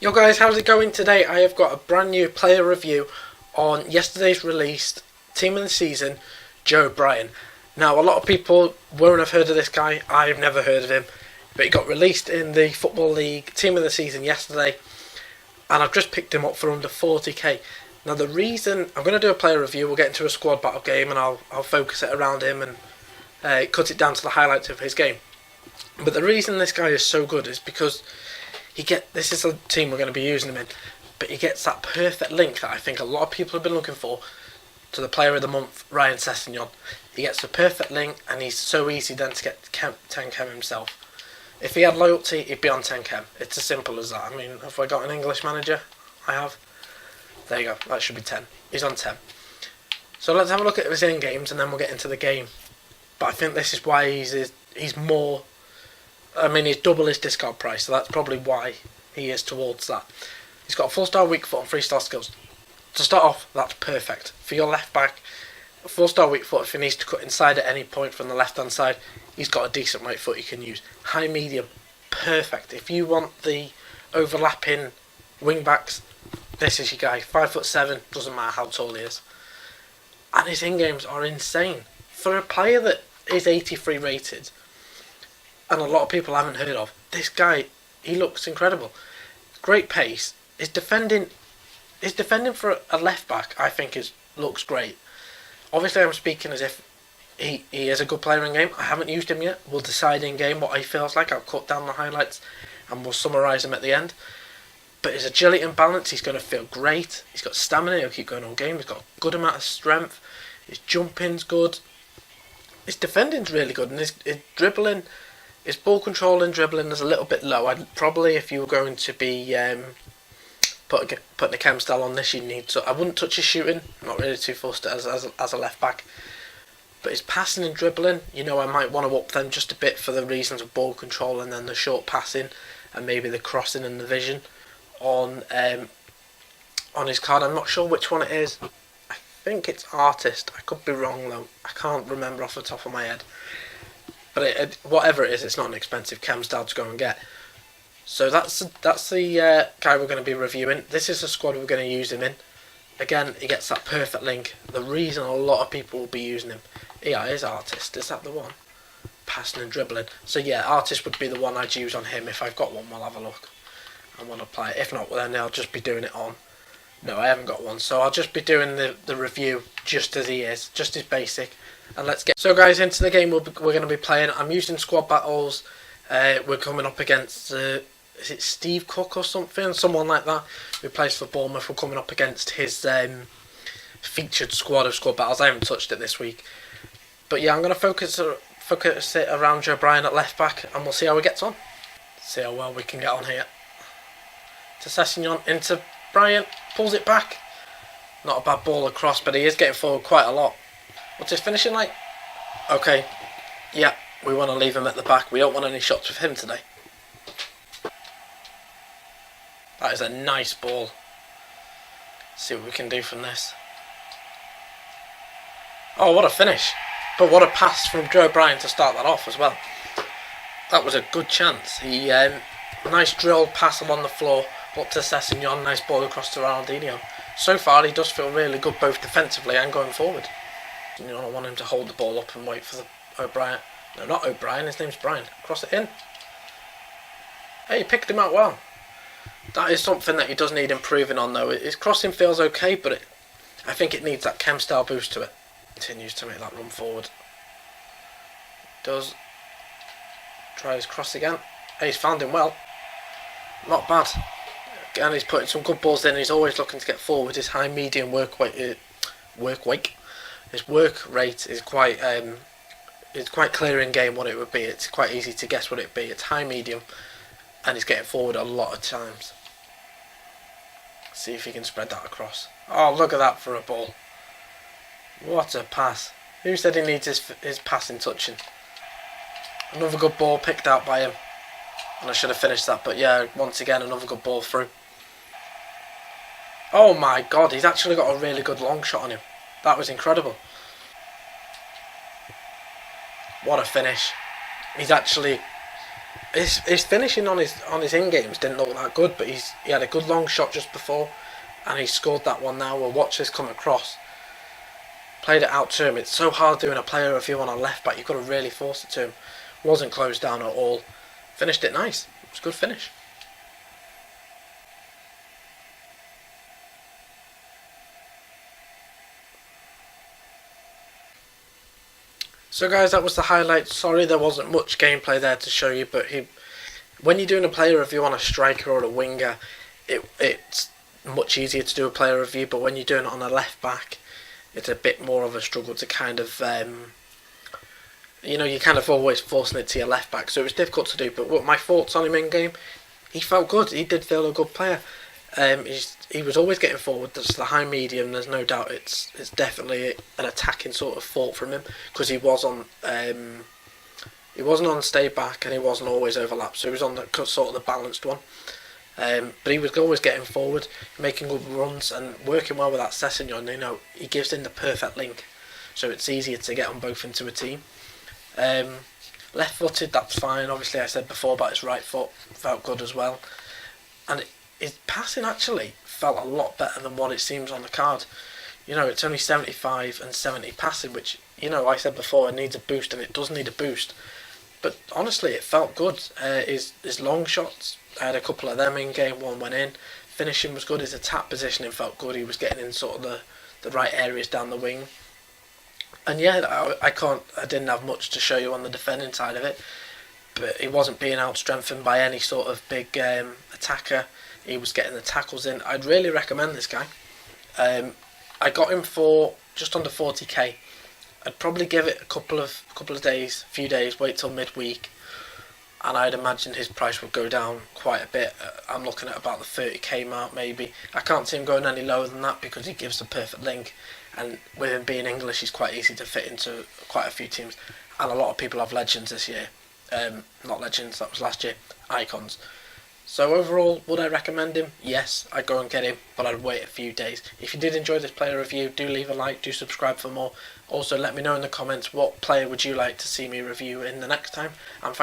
Yo guys, how's it going today? I have got a brand new player review on yesterday's released Team of the Season, Joe Bryan. Now, a lot of people won't have heard of this guy. I've never heard of him. But he got released in the Football League Team of the Season yesterday. And I've just picked him up for under 40k. Now, the reason I'm going to do a player review, we'll get into a squad battle game and I'll focus it around him and cut it down to the highlights of his game. But the reason this guy is so good is because this is a team we're going to be using him in, but he gets that perfect link that I think a lot of people have been looking for to the Player of the Month, Ryan Sessegnon. He gets the perfect link, and he's so easy then to get 10 chem himself. If he had loyalty, he'd be on 10 chem. It's as simple as that. I mean, have I got an English manager? I have. There you go. That should be 10. He's on 10. So let's have a look at his in games, and then we'll get into the game. But I think this is why he's more. I mean, he's double his discard price, so that's probably why he is towards that. He's got a 4-star weak foot and 3-star skills. To start off, that's perfect. For your left back, a 4-star weak foot, if he needs to cut inside at any point from the left-hand side, he's got a decent right foot you can use. High, medium, perfect. If you want the overlapping wing-backs, this is your guy. 5'7", doesn't matter how tall he is. And his in-games are insane. For a player that is 83 rated, and a lot of people haven't heard of, this guy, he looks incredible. Great pace. His defending for a left back, I think, looks great. Obviously, I'm speaking as if he is a good player in game. I haven't used him yet. We'll decide in game what he feels like. I'll cut down the highlights and we'll summarise him at the end. But his agility and balance, he's going to feel great. He's got stamina. He'll keep going all game. He's got a good amount of strength. His jumping's good. His defending's really good, and his dribbling. His ball control and dribbling is a little bit low. I'd probably, if you were going to be putting a chem style on this, you need to. I wouldn't touch his shooting. I'm not really too fussed as a left back. But his passing and dribbling, I might want to up them just a bit for the reasons of ball control and then the short passing and maybe the crossing and the vision on his card. I'm not sure which one it is. I think it's Artist. I could be wrong though. I can't remember off the top of my head. But whatever it is, it's not an expensive chem style to go and get. So that's the guy we're going to be reviewing. This is the squad we're going to use him in. Again, he gets that perfect link. The reason a lot of people will be using him. Yeah, it is Artist. Is that the one? Passing and dribbling. So yeah, Artist would be the one I'd use on him. If I've got one, we'll have a look and we'll apply it. If not, then I'll just be doing it on. No, I haven't got one. So I'll just be doing the review just as he is. Just his basic. And let's get so guys into the game we're going to be playing. I'm using squad battles. We're coming up against is it Steve Cook or something, someone like that who plays for Bournemouth. We're coming up against his featured squad of squad battles. I haven't touched it this week, but yeah, I'm going to focus it around Joe Bryan at left back, and we'll see how he gets on. See how well we can get on here. To Sessegnon, into Bryan, pulls it back. Not a bad ball across, but he is getting forward quite a lot. What's his finishing like? Okay, yeah, we want to leave him at the back. We don't want any shots with him today. That is a nice ball. Let's see what we can do from this. Oh, what a finish. But what a pass from Joe Bryan to start that off as well. That was a good chance. He nice drill pass along the floor up to Sessegnon. Nice ball across to Ronaldinho. So far, he does feel really good both defensively and going forward. I want him to hold the ball up and wait for the O'Brien. No, not O'Brien, his name's Bryan. Cross it in. Hey, he picked him out well. That is something that he does need improving on though. His crossing feels okay, but I think it needs that chem style boost to it. Continues to make that run forward. Does. Try his cross again. Hey, he's found him well. Not bad. Again, he's putting some good balls in. He's always looking to get forward. His high medium work weight. His work rate is quite clear in game what it would be. It's quite easy to guess what it would be. It's high medium, and he's getting forward a lot of times. See if he can spread that across. Oh, look at that for a ball. What a pass. Who said he needs his passing touching? Another good ball picked out by him. And I should have finished that, but yeah, once again, another good ball through. Oh my god, he's actually got a really good long shot on him. That was incredible. What a finish. He's actually his finishing on his in games didn't look that good, but he had a good long shot just before, and he scored that one now. We'll watch this come across. Played it out to him. It's so hard doing a player review on a left back. You've got to really force it to him. Wasn't closed down at all. Finished it nice. It was a good finish. So guys, that was the highlight. Sorry there wasn't much gameplay there to show you, but when you're doing a player review on a striker or a winger, it's much easier to do a player review, but when you're doing it on a left back, it's a bit more of a struggle to kind of, you're kind of always forcing it to your left back, so it was difficult to do. But what my thoughts on him in game, he felt good. He did feel a good player. He was always getting forward. That's the high medium. There's no doubt. It's definitely an attacking sort of thought from him, because he wasn't on stay back and he wasn't always overlapped. So he was on the sort of the balanced one. But he was always getting forward, making good runs and working well with that Sessegnon. He gives in the perfect link, so it's easier to get them both into a team. Left-footed, that's fine. Obviously, I said before about his right foot, felt good as well. And his passing actually felt a lot better than what it seems on the card. It's only 75 and 70 passing, which, I said before, it needs a boost, and it does need a boost. But honestly, it felt good. His long shots, I had a couple of them in game, one went in. Finishing was good. His attack positioning felt good. He was getting in sort of the right areas down the wing. And yeah, I didn't have much to show you on the defending side of it, but he wasn't being out-strengthened by any sort of big attacker. He was getting the tackles in. I'd really recommend this guy. I got him for just under 40k. I'd probably give it a couple of few days, wait till midweek, and I'd imagine his price would go down quite a bit. I'm looking at about the 30k mark maybe. I can't see him going any lower than that because he gives the perfect link, and with him being English, he's quite easy to fit into quite a few teams. And a lot of people have legends this year. Not legends, that was last year. Icons. So overall, would I recommend him? Yes, I'd go and get him, but I'd wait a few days. If you did enjoy this player review, do leave a like, do subscribe for more. Also, let me know in the comments what player would you like to see me review in the next time. And